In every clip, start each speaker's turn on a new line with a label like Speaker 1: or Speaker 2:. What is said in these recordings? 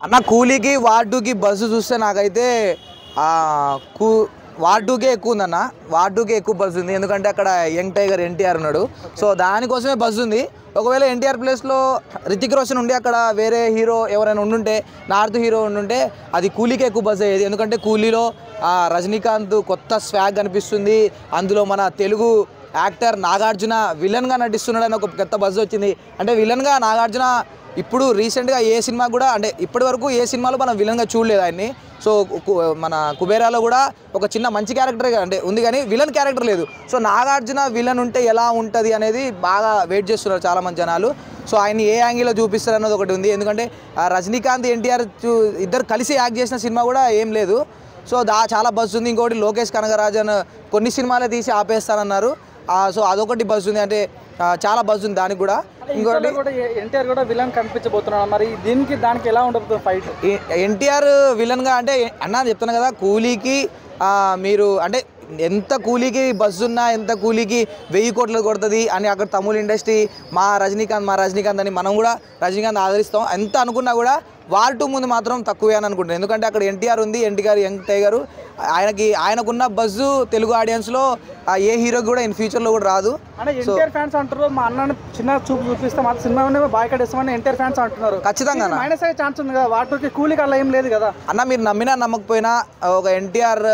Speaker 1: అన్న కూలీకి వార్ 2కి బస్సు చూస్తే నాకైతే వార్ 2కే ఎక్కువ ఉందన్న. వార్ 2కే ఎక్కువ బస్సు ఉంది, ఎందుకంటే అక్కడ యంగ్ టైగర్ ఎన్టీఆర్ ఉన్నాడు. సో దానికోసమే బస్సు ఉంది. ఒకవేళ ఎన్టీఆర్ ప్లేస్లో రితిక్ రోషన్ ఉండి అక్కడ వేరే హీరో ఎవరైనా ఉండుంటే, నార్త్ హీరో ఉండుంటే అది కూలీకే ఎక్కువ బస్సు అయ్యేది. ఎందుకంటే కూలీలో రజనీకాంత్ కొత్త స్వాగ్ కనిపిస్తుంది. అందులో మన తెలుగు యాక్టర్ నాగార్జున విలన్గా నటిస్తున్నాడని ఒక కొత్త బస్సు వచ్చింది. అంటే విలన్గా నాగార్జున ఇప్పుడు రీసెంట్గా ఏ సినిమా కూడా, అంటే ఇప్పటి వరకు ఏ సినిమాలో మనం విలన్గా చూడలేదు ఆయన్ని. సో మన కుబేరాలో కూడా ఒక చిన్న మంచి క్యారెక్టర్ అంటే ఉంది, కానీ విలన్ క్యారెక్టర్ లేదు. సో నాగార్జున విలన్ ఉంటే ఎలా ఉంటుంది అనేది బాగా వెయిట్ చేస్తున్నారు చాలామంది జనాలు. సో ఆయన ఏ యాంగిల్లో చూపిస్తారు అన్నది ఒకటి ఉంది. ఎందుకంటే రజనీకాంత్ ఎన్టీఆర్ ఇద్దరు కలిసి యాక్ట్ చేసిన సినిమా కూడా ఏం లేదు. సో చాలా బస్సు ఉంది. ఇంకోటి లోకేష్ కనగరాజన్ కొన్ని సినిమాలే తీసి ఆపేస్తానన్నారు. సో అదొకటి బస్సు ఉంది, అంటే చాలా బస్సు ఉంది దానికి కూడా.
Speaker 2: ఇంకోటి ఎన్టీఆర్ కూడా విలన్ కనిపించబోతున్నాడు. మరి దీనికి దానికి ఎలా ఉండబోతుంది ఫైట్?
Speaker 1: ఎన్టీఆర్ విలన్గా అంటే అన్నా చెప్తాను కదా, కూలీకి మీరు అంటే ఎంత కూలీకి బస్సు ఉన్నా, ఎంత కూలీకి 1000 కోట్లు కొడుతుంది అని అక్కడ తమిళ ఇండస్ట్రీ మా రజనీకాంత్ అని మనం కూడా రజనీకాంత్ ఆదరిస్తాం. ఎంత అనుకున్నా కూడా వార్ 2 ముందు మాత్రం తక్కువే అని అనుకుంటున్నాను. ఎందుకంటే అక్కడ ఎన్టీఆర్ ఉంది, ఎన్టీఆర్ యంగ్ టైగరు. ఆయనకున్న బస్సు తెలుగు ఆడియన్స్లో ఏ హీరోకి కూడా ఇన్ ఫ్యూచర్లో కూడా రాదు.
Speaker 2: అంటే ఎన్టీఆర్ ఫ్యాన్స్ అంటారు, మా అన్నని చిన్న చూపు చూపిస్తే మా సినిమా బాయ్కట్ ఇస్తామని ఎన్టీఆర్ ఫ్యాన్స్ అంటున్నారు.
Speaker 1: ఖచ్చితంగా
Speaker 2: మైనస్ అయ్యే ఛాన్స్ ఉంది కదా, వార్ 2కి కూలీకి అలా ఏం లేదు కదా
Speaker 1: అన్న. మీరు నమ్మినా నమ్మకపోయినా ఒక ఎన్టీఆర్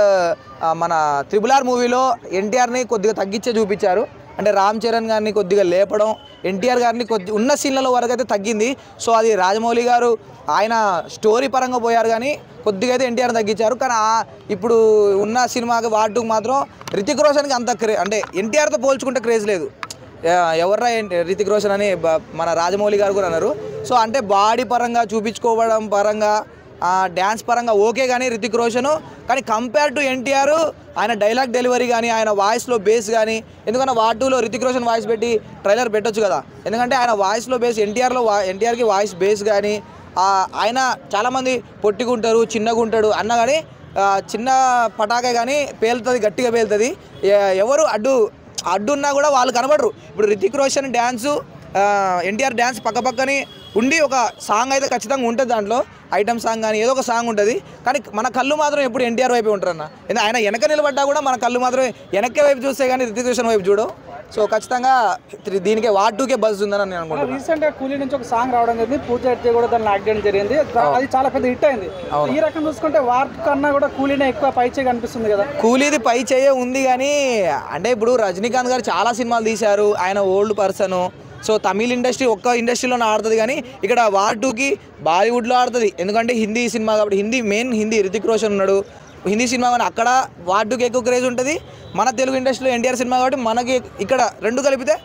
Speaker 1: మన RRR మూవీలో ఎన్టీఆర్ని కొద్దిగా తగ్గించే చూపించారు. అంటే రామ్ చరణ్ గారిని కొద్దిగా లేపడం, ఎన్టీఆర్ గారిని ఉన్న సీన్లలో వరకు అయితే తగ్గింది. సో అది రాజమౌళి గారు ఆయన స్టోరీ పరంగా పోయారు, కానీ కొద్దిగా అయితే ఎన్టీఆర్ తగ్గించారు. కానీ ఇప్పుడు ఉన్న సినిమాకి వార్ 2కి మాత్రం రితిక్ రోషన్కి అంత అంటే ఎన్టీఆర్తో పోల్చుకుంటే క్రేజ్ లేదు. ఎవర్రా రితిక్ రోషన్ అని మన రాజమౌళి గారు కూడా అన్నారు. సో అంటే బాడీ పరంగా చూపించుకోవడం పరంగా, డ్యాన్స్ పరంగా ఓకే, కానీ రితిక్ రోషను కానీ కంపేర్ టు ఎన్టీఆర్ ఆయన డైలాగ్ డెలివరీ కానీ, ఆయన వాయిస్లో బేస్ కానీ, ఎందుకంటే వార్ 2లో రితిక్ రోషన్ వాయిస్ పెట్టి ట్రైలర్ పెట్టొచ్చు కదా. ఎందుకంటే ఆయన వాయిస్లో బేస్ ఎన్టీఆర్కి వాయిస్ బేస్ కానీ, ఆయన చాలామంది పొట్టిగుంటారు, చిన్నగా ఉంటాడు అన్న కానీ చిన్న పటాకే కానీ పేలుతుంది, గట్టిగా పేలుతుంది. ఎవరు అడ్డున్నా కూడా వాళ్ళు కనబడరు. ఇప్పుడు రితిక్ రోషన్ డ్యాన్సు, ఎన్టీఆర్ డ్యాన్స్ పక్కపక్కని ఉండి ఒక సాంగ్ అయితే ఖచ్చితంగా ఉంటుంది, దాంట్లో ఐటమ్ సాంగ్ కానీ ఏదో ఒక సాంగ్ ఉంటుంది. కానీ మన కళ్ళు మాత్రం ఎప్పుడు ఎన్టీఆర్ వైపే ఉంటారన్న. ఆయన వెనక నిలబడ్డా కూడా మన కళ్ళు మాత్రం వెనక్కే వైపు చూస్తే కానీ రితిక్ రోషన్ వైపు చూడవు. సో ఖచ్చితంగా దీనికే వార్ 2కే బస్ ఉందని నేను అనుకుంటున్నాను.
Speaker 2: రీసెంట్గా కూలీ నుంచి ఒక సాంగ్ రావడం జరిగింది, పూజ అయితే కూడా దాన్ని యాక్ట్ చేయడం జరిగింది. అది చాలా పెద్ద హిట్ అయింది. ఈ రకం చూసుకుంటే వార్ కన్నా కూడా కూలీనే ఎక్కువ పై చేయి కనిపిస్తుంది కదా.
Speaker 1: కూలీది పై చేయ ఉంది, కానీ అంటే ఇప్పుడు రజనీకాంత్ గారు చాలా సినిమాలు తీశారు, ఆయన ఓల్డ్ పర్సన్. సో తమిళ ఇండస్ట్రీ ఒక్క ఇండస్ట్రీలోనే ఆడుతుంది, కానీ ఇక్కడ వార్ 2కి బాలీవుడ్లో ఆడుతుంది. ఎందుకంటే హిందీ సినిమా కాబట్టి, హిందీ రితిక్ రోషన్ ఉన్నాడు. హిందీ సినిమా కానీ అక్కడ వార్ 2కి ఎక్కువ క్రేజ్ ఉంటుంది. మన తెలుగు ఇండస్ట్రీలో ఎన్టీఆర్ సినిమా కాబట్టి మనకి ఇక్కడ రెండు కలిపితే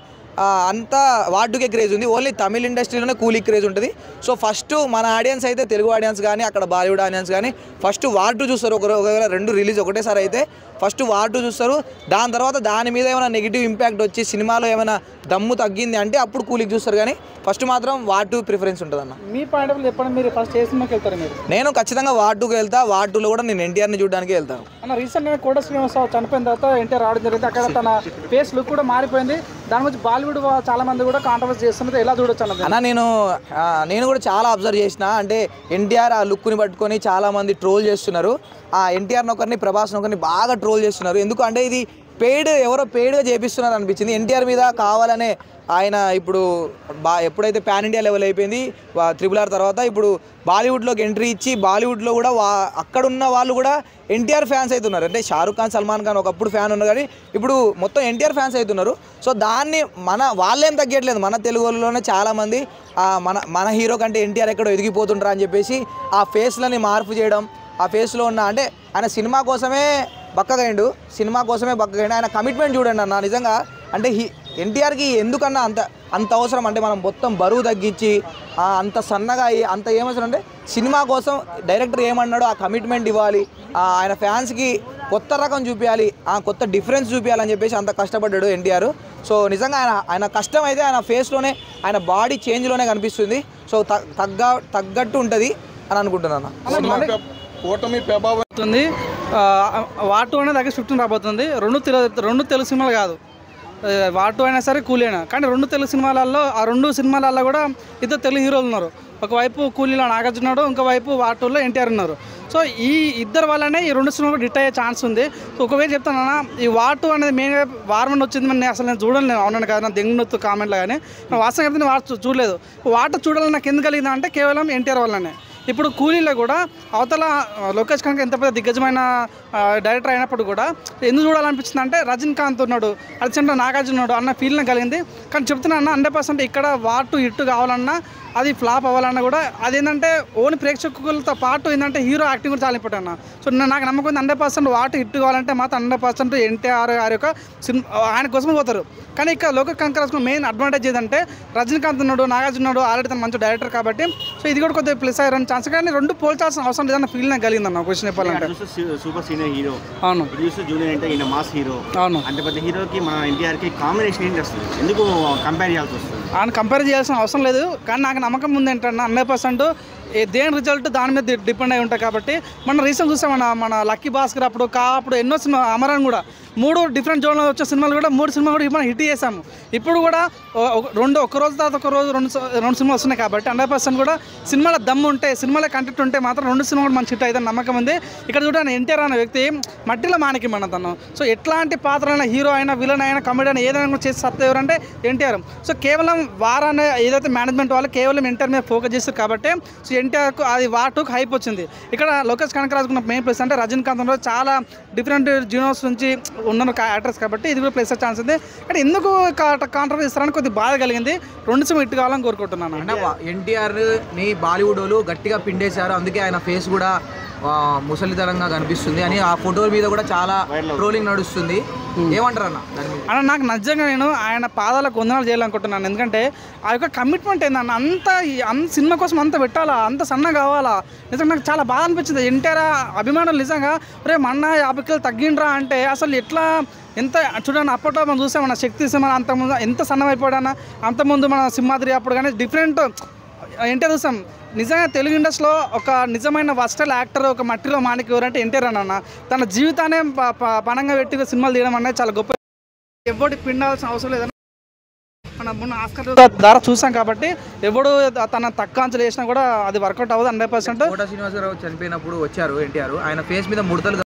Speaker 1: అంతా వార్ 2కే క్రేజ్ ఉంది. ఓన్లీ తమిళ ఇండస్ట్రీలోనే కూలీ క్రేజ్ ఉంటుంది. సో ఫస్ట్ మన ఆడియన్స్ అయితే తెలుగు ఆడియన్స్ కానీ, అక్కడ బాలీవుడ్ ఆడియన్స్ కానీ ఫస్ట్ వార్ 2 చూస్తారు. ఒకవేళ రెండు రిలీజ్ ఒకటేసారి అయితే ఫస్ట్ వార్ 2 చూస్తారు. దాని తర్వాత దాని మీద ఏమైనా నెగిటివ్ ఇంపాక్ట్ వచ్చి సినిమాలో ఏమైనా దమ్ము తగ్గింది అంటే అప్పుడు కూలీకి చూస్తారు, కానీ ఫస్ట్ మాత్రం వార్ 2 ప్రిఫరెన్స్ ఉంటుంది అన్న.
Speaker 2: మీ పాయింట్ ఆఫ్ వ్యూ చెప్పండి, మీరు ఫస్ట్ ఏ సినిమాకి వెళ్తారు? మీరు
Speaker 1: నేను ఖచ్చితంగా వార్ 2కి వెళ్తా. వార్ 2లో కూడా నేను ఎన్టీఆర్ని చూడడానికి వెళ్తాను
Speaker 2: అన్న. రీసెంట్గా కోట శ్రీనివాసరావు చనిపోయిన తర్వాత ఎన్టీఆర్ రావడం జరిగింది. అక్కడ తన ఫేస్ లుక్ కూడా మారిపోయింది. దాని గురించి బాలీవుడ్ చాలా మంది కూడా కాంట్రవర్సీ చేస్తున్నారు, ఎలా చూడొచ్చు అన్న?
Speaker 1: నేను కూడా చాలా అబ్జర్వ్ చేసిన. అంటే ఎన్టీఆర్ ఆ లుక్ని పట్టుకొని చాలామంది ట్రోల్ చేస్తున్నారు. ఎన్టీఆర్ని ఒకరిని, ప్రభాస్ని ఒకరిని బాగా ట్రోల్ చేస్తున్నారు. ఎందుకు అంటే ఇది ఎవరో పెయిడ్గా చేపిస్తున్నారు అనిపించింది. ఎన్టీఆర్ మీద కావాలనే ఆయన ఇప్పుడు ఎప్పుడైతే పాన్ ఇండియా లెవెల్ అయిపోయింది RRR తర్వాత, ఇప్పుడు బాలీవుడ్లోకి ఎంట్రీ ఇచ్చి బాలీవుడ్లో కూడా అక్కడున్న వాళ్ళు కూడా ఎన్టీఆర్ ఫ్యాన్స్ అవుతున్నారు. అంటే షారుఖ్ ఖాన్, సల్మాన్ ఖాన్ ఒకప్పుడు ఫ్యాన్ ఉన్నారు, కానీ ఇప్పుడు మొత్తం ఎన్టీఆర్ ఫ్యాన్స్ అవుతున్నారు. సో దాన్ని వాళ్ళేం తగ్గట్లేదు, మన తెలుగు వాళ్ళలోనే చాలామంది మన హీరో కంటే ఎన్టీఆర్ ఎక్కడో ఎదిగిపోతుంటారా అని చెప్పేసి ఆ ఫేస్లని మార్పు చేయడం, ఆ ఫేస్లో ఉన్న అంటే ఆయన సినిమా కోసమే బక్కగైండు. ఆయన కమిట్మెంట్ చూడండి అన్న. నిజంగా అంటే ఎన్టీఆర్కి ఎందుకన్నా అంత అవసరం అంటే మనం మొత్తం బరువు తగ్గించి అంత సన్నగా అయ్యి అంత ఏమవసరం అంటే సినిమా కోసం డైరెక్టర్ ఏమన్నాడో ఆ కమిట్మెంట్ ఇవ్వాలి, ఆయన ఫ్యాన్స్కి కొత్త రకం చూపించాలి, కొత్త డిఫరెన్స్ చూపించాలని చెప్పేసి అంత కష్టపడ్డాడు ఎన్టీఆర్. సో నిజంగా ఆయన కష్టం అయితే ఆయన ఫేస్లోనే, ఆయన బాడీ చేంజ్లోనే కనిపిస్తుంది. సో తగ్గట్టు ఉంటుంది అని అనుకుంటున్నాను.
Speaker 2: కూటమి ప్రభావం అవుతుంది. వార్ 2 అనేది దగ్గర 15 రాబోతుంది. రెండు తెలుగు సినిమాలు కాదు, వాటు అయినా సరే కూలీ అయినా. కానీ 2 తెలుగు సినిమాలలో ఆ 2 సినిమాలలో కూడా ఇద్దరు తెలుగు హీరోలు ఉన్నారు. ఒకవైపు కూలీలో నాగార్జున ఉన్నాడు, ఇంకోవైపు వాటూలో ఎన్టీఆర్ ఉన్నారు. సో ఈ ఇద్దరు వల్లనే ఈ 2 సినిమాలు హిట్ అయ్యే ఛాన్స్ ఉంది. సో ఒకవేళ చెప్తానన్నా, ఈ వాటు అనేది మెయిన్గా వారం వచ్చింది, నేను అసలు నేను చూడలేను. అవునని కాదు, నా దెంగునొత్తు కామెంట్లో కానీ వాస్తవం చెప్తే వాటు చూడలేదు. వాటు చూడాలని నాకు ఎందుకు కలిగిందా అంటే కేవలం ఎన్టీఆర్ వల్లనే. ఇప్పుడు కూలీలో కూడా అవతల లోకేష్ కనుక ఎంత పెద్ద దిగ్గజమైన డైరెక్టర్ అయినప్పుడు కూడా ఎందుకు చూడాలనిపించింది అంటే రజనీకాంత్ ఉన్నాడు, అర్జెంట్ నాగార్జున ఉన్నాడు అన్న ఫీలింగ్ కలిగింది. కానీ చెప్తున్నా అన్న 100% ఇక్కడ వాటు హిట్ కావాలన్నా, అది ఫ్లాప్ అవ్వాలన్నా కూడా అదేంటంటే ఓన్ ప్రేక్షకులతో పాటు ఏంటంటే హీరో యాక్టింగ్ కూడా చాలా ఇంపార్టెంట్ అన్న. సో నాకు నమ్మకం 100% వాటు హిట్ కావాలంటే మాత్రం 100% ఎన్టీఆర్ గారి యొక్క సినిమా ఆయన కోసం పోతారు. కానీ ఇక్కడ లోకేష్ కనకరాజు మెయిన్ అడ్వాంటేజ్ ఏంటంటే రజనీకాంత్ ఉన్నాడు, నాగార్జున ఉన్నాడు, ఆల్రెడీ తన మంచి డైరెక్టర్ కాబట్టి సో ఇది కూడా కొద్దిగా ప్లస్ అయ్యారని ఛాన్స్. కానీ 2 పోల్చాల్సిన అవసరం లేదన్న ఫీల్ నాకు కలిగిందన్న క్వశ్చన్ చెప్పాలంటే.
Speaker 3: సూపర్ సీనియర్ హీరో,
Speaker 2: అవును,
Speaker 3: జూనియర్ అంటే ఈయన మాస్ హీరో,
Speaker 2: అవును.
Speaker 3: అంత పెద్ద హీరోకి మన ఎన్టీఆర్కి కాంబినేషన్ ఏంటి అసలు, ఎందుకు కంపేర్ చేయాల్సి వస్తుంది?
Speaker 2: ఆయన కంపేర్ చేయాల్సిన అవసరం లేదు. కానీ నాకు నమ్మకం ఉంది ఏంటన్నా 100% దేని రిజల్ట్ దాని మీద డిపెండ్ అయి ఉంటాయి. కాబట్టి మనం రీసెంట్ చూసాం మన లక్కీ భాస్కర్ అప్పుడు ఎన్నో సినిమా, అమరన్ కూడా 3 డిఫరెంట్ జోన్లో వచ్చే సినిమాలు కూడా 3 సినిమాలు కూడా మనం హిట్ చేసాము. ఇప్పుడు కూడా ఒక రోజు తర్వాత ఒక రోజు 2 సినిమాలు వస్తున్నాయి. కాబట్టి 100% కూడా సినిమాల దమ్ము ఉంటే, సినిమాల కంటెంట్ ఉంటే మాత్రం 2 సినిమాలు కూడా మంచి హిట్ అయితే నమ్మకం ఉంది. ఇక్కడ చూడండి ఎన్టీఆర్ అనే వ్యక్తి మట్టిలో మాణిక్యం అన్న తను. సో ఎట్లాంటి పాత్ర అయినా, హీరో అయినా, విలన్ అయినా, కామెడీ అయినా, ఏదైనా కూడా చేసి సత్తా ఎవరంటే ఎన్టీఆర్. సో కేవలం వారాన్ని ఏదైతే మేనేజ్మెంట్ వాళ్ళు కేవలం ఎన్టీఆర్ మీద ఫోకస్ చేస్తారు కాబట్టి సో ఎన్టీఆర్కు అది వాటుకు హైప్ వచ్చింది. ఇక్కడ లోకేష్ కనకరాజుకున్న మెయిన్ ప్లేస్ అంటే రజనీకాంత్ చాలా డిఫరెంట్ జీనోస్ నుంచి ఉన్న యాక్టర్స్ కాబట్టి ఇది కూడా ప్లేస్ ఛాన్స్ ఉంది. కానీ ఎందుకు కాంట్రవర్సీ ఇస్తారని కొద్దిగా బాధ కలిగింది. 2 సినిమా హిట్ కావాలని కోరుకుంటున్నాను.
Speaker 1: అంటే ఎన్టీఆర్ని బాలీవుడ్ వాళ్ళు గట్టిగా పిండేశారు, అందుకే ఆయన ఫేస్ కూడా ముసలితనంగా కనిపిస్తుంది అని ఆ ఫోటోల మీద కూడా చాలా ట్రోలింగ్ నడుస్తుంది. ఏమంటారు అన్న?
Speaker 2: నాకు నిజంగా నేను ఆయన పాదాలకు వందనాలు చేయాలనుకుంటున్నాను. ఎందుకంటే ఆ యొక్క కమిట్మెంట్ ఏందన్న, అంత సినిమా కోసం అంత పెట్టాలా, అంత సన్న కావాలా. నిజంగా నాకు చాలా బాధ అనిపించింది. ఎన్టీఆర్ అభిమానులు నిజంగా రే మన్న 50 కిలోలు తగ్గిండ్రా అంటే అసలు ఎట్లా ఎంత చూడండి. అప్పట్లో మనం చూసామన్న శక్తి సినిమా అంతకుముందు ఎంత సన్నమైపోయాడన్న, అంతకుముందు మన సింహాద్రి అప్పుడు కానీ డిఫరెంట్ ఎన్టీఆర్ చూసాం. నిజంగా తెలుగు ఇండస్ట్రీలో ఒక నిజమైన వర్స్టైల్ యాక్టర్, ఒక మట్టిలో మాణిక్యం ఎవరంటే ఎన్టీఆర్ అన్న. తన జీవితాన్ని పణంగా పెట్టి సినిమాలు తీయడం అనేది చాలా గొప్ప. ఎవరికి పిండాల్సిన అవసరం లేదన్న. మనం మొన్న ఆస్కార్ ద్వారా చూసాం కాబట్టి ఎవడు తన తక్కువ అంచలు చేసినా కూడా అది వర్కౌట్ అవ్వదు 100%.
Speaker 1: కోట శ్రీనివాసరావు చనిపోయినప్పుడు వచ్చారు ఎన్టీఆర్, ఆయన ఫేస్ మీద ముడతలు